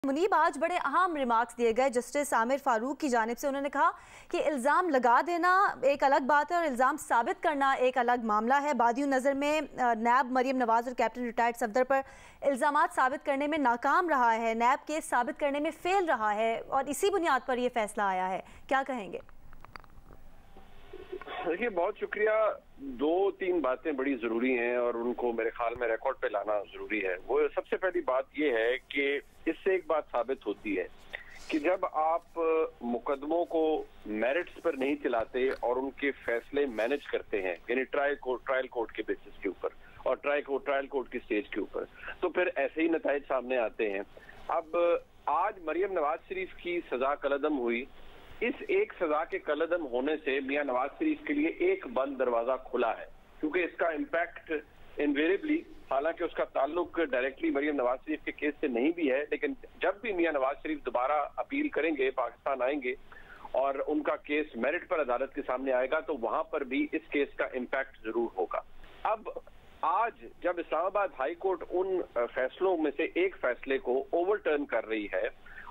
मुनीब, आज बड़े अहम रिमार्क्स दिए गए जस्टिस आमिर फारूक की जानिब से। उन्होंने कहा कि इल्ज़ाम लगा देना एक अलग बात है और इल्ज़ाम साबित करना एक अलग मामला है। बादियों नज़र में नैब मरीम नवाज और कैप्टन रिटायर्ड सफदर पर इल्ज़ामात साबित करने में नाकाम रहा है, नैब केस साबित करने में फेल रहा है और इसी बुनियाद पर यह फैसला आया है। क्या कहेंगे? देखिए, बहुत शुक्रिया। दो तीन बातें बड़ी जरूरी हैं और उनको मेरे ख्याल में रिकॉर्ड पे लाना जरूरी है। वो सबसे पहली बात ये है कि इससे एक बात साबित होती है कि जब आप मुकदमों को मेरिट्स पर नहीं चलाते और उनके फैसले मैनेज करते हैं, यानी ट्रायल कोर्ट के बेसिस के ऊपर और ट्रायल कोर्ट की स्टेज के ऊपर, तो फिर ऐसे ही नताइज सामने आते हैं। अब आज मरियम नवाज शरीफ की सजा कलअदम हुई। इस एक सजा के कलअदम होने से मियां नवाज शरीफ के लिए एक बंद दरवाजा खुला है, क्योंकि इसका इम्पैक्ट इनवेरिएबली, हालांकि उसका ताल्लुक डायरेक्टली मरियम नवाज शरीफ के केस से नहीं भी है, लेकिन जब भी मियां नवाज शरीफ दोबारा अपील करेंगे, पाकिस्तान आएंगे और उनका केस मेरिट पर अदालत के सामने आएगा, तो वहां पर भी इस केस का इम्पैक्ट जरूर होगा। अब आज जब इस्लामाबाद हाई कोर्ट उन फैसलों में से एक फैसले को ओवरटर्न कर रही है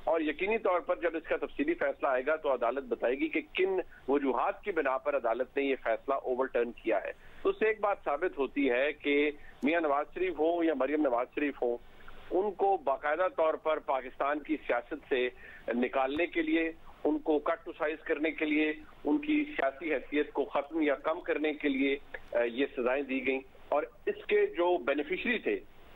और यकीनी तौर पर जब इसका तफसीली फैसला आएगा तो अदालत बताएगी कि किन वजूहात की बिना पर अदालत ने ये फैसला ओवरटर्न किया है, तो उससे एक बात साबित होती है कि मियां नवाज शरीफ हो या मरियम नवाज शरीफ हो, उनको बाकायदा तौर पर पाकिस्तान की सियासत से निकालने के लिए, उनको कट टू साइज करने के लिए, उनकी सियासी हैसियत को खत्म या कम करने के लिए ये सजाएं दी गई। और इसके जो बेनिफिशरी थे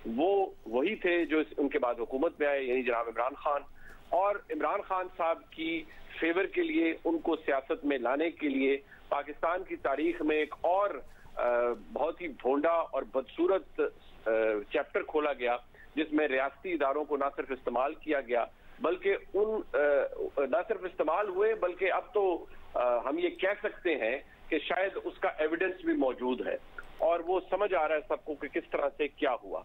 वो वही थे जो उनके बाद हुकूमत में आए, यानी जनाब इमरान खान। और इमरान खान साहब की फेवर के लिए, उनको सियासत में लाने के लिए पाकिस्तान की तारीख में एक और बहुत ही भोंडा और बदसूरत चैप्टर खोला गया, जिसमें रियासती इदारों को ना सिर्फ इस्तेमाल किया गया बल्कि ना सिर्फ इस्तेमाल हुए, बल्कि अब तो हम ये कह सकते हैं कि शायद उसका एविडेंस भी मौजूद है और वो समझ आ रहा है सबको कि किस तरह से क्या हुआ।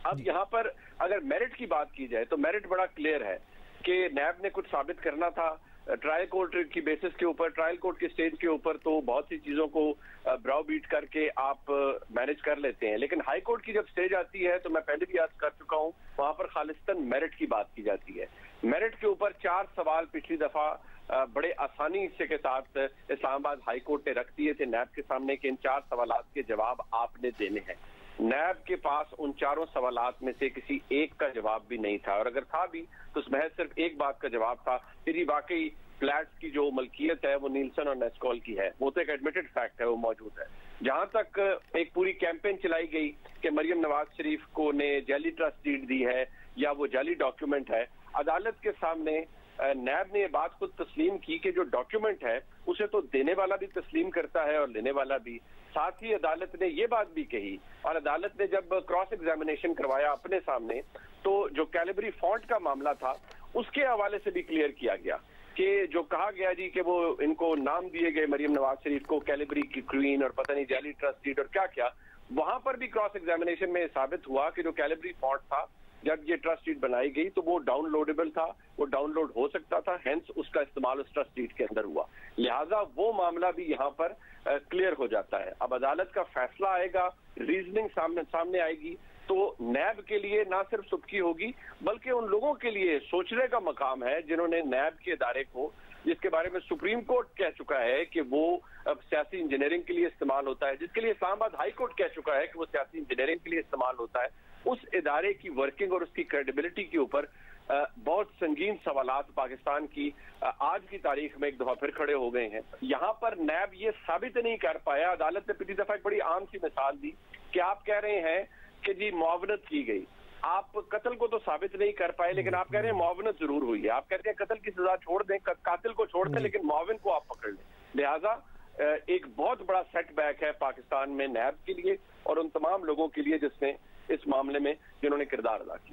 अब यहाँ पर अगर मेरिट की बात की जाए तो मेरिट बड़ा क्लियर है कि नैब ने कुछ साबित करना था ट्रायल कोर्ट की बेसिस के ऊपर, ट्रायल कोर्ट के स्टेज के ऊपर तो बहुत सी चीजों को ब्राउ बीट करके आप मैनेज कर लेते हैं, लेकिन हाई कोर्ट की जब स्टेज आती है तो मैं पहले भी अर्ज कर चुका हूं, वहां पर खालिस्तान मेरिट की बात की जाती है। मेरिट के ऊपर 4 सवाल पिछली दफा बड़े आसानी से के साथ इस्लामाबाद हाई कोर्ट ने रख दिए थे नैब के सामने कि इन 4 सवालात के जवाब आपने देने हैं। नैब के पास उन 4 सवालात में से किसी एक का जवाब भी नहीं था, और अगर था भी तो उसमें सिर्फ एक बात का जवाब था कि वाकई फ्लैट्स की जो मलकियत है वो नीलसन और नेस्कॉल की है। वो तो एक एडमिटेड फैक्ट है, वो मौजूद है। जहां तक एक पूरी कैंपेन चलाई गई कि मरियम नवाज शरीफ को ने जाली ट्रस्ट डीड दी है या वो जाली डॉक्यूमेंट है, अदालत के सामने नैब ने ये बात खुद तस्लीम की कि जो डॉक्यूमेंट है उसे तो देने वाला भी तस्लीम करता है और लेने वाला भी। साथ ही अदालत ने ये बात भी कही, और अदालत ने जब क्रॉस एग्जामिनेशन करवाया अपने सामने, तो जो कैलिबरी फॉन्ट का मामला था उसके हवाले से भी क्लियर किया गया कि जो कहा गया जी कि वो इनको नाम दिए गए मरियम नवाज शरीफ को कैलिबरी की क्वीन और पता नहीं जाली ट्रस्ट डीड और क्या क्या, वहां पर भी क्रॉस एग्जामिनेशन में साबित हुआ कि जो कैलिबरी फॉन्ट था जब ये ट्रस्ट डीड बनाई गई तो वो डाउनलोडेबल था, वो डाउनलोड हो सकता था, हेंस उसका इस्तेमाल उस ट्रस्ट डीड के अंदर हुआ। लिहाजा वो मामला भी यहाँ पर क्लियर हो जाता है। अब अदालत का फैसला आएगा, रीजनिंग सामने आएगी, तो नैब के लिए ना सिर्फ सुबकी होगी बल्कि उन लोगों के लिए सोचने का मकाम है जिन्होंने नैब के इदारे को, जिसके बारे में सुप्रीम कोर्ट कह चुका है कि वो अब सियासी इंजीनियरिंग के लिए इस्तेमाल होता है, जिसके लिए इस्लामाबाद हाई कोर्ट कह चुका है कि वो सियासी इंजीनियरिंग के लिए इस्तेमाल होता है, उस इदारे की वर्किंग और उसकी क्रेडिबिलिटी के ऊपर बहुत संगीन सवालात पाकिस्तान की आज की तारीख में एक दफा फिर खड़े हो गए हैं। यहाँ पर नैब ये साबित नहीं कर पाया। अदालत ने पिछली दफा एक बड़ी आम सी मिसाल दी कि आप कह रहे हैं कि जी मुआवनत की गई, आप कत्ल को तो साबित नहीं कर पाए, लेकिन आप कह रहे हैं मुआवनत जरूर हुई है। आप कहते हैं कत्ल की सजा छोड़ दें, कातिल को छोड़ दें, लेकिन मुआविन को आप पकड़ लें। लिहाजा एक बहुत बड़ा सेटबैक है पाकिस्तान में नैब के लिए और उन तमाम लोगों के लिए जिसने इस मामले में जिन्होंने किरदार अदा किया।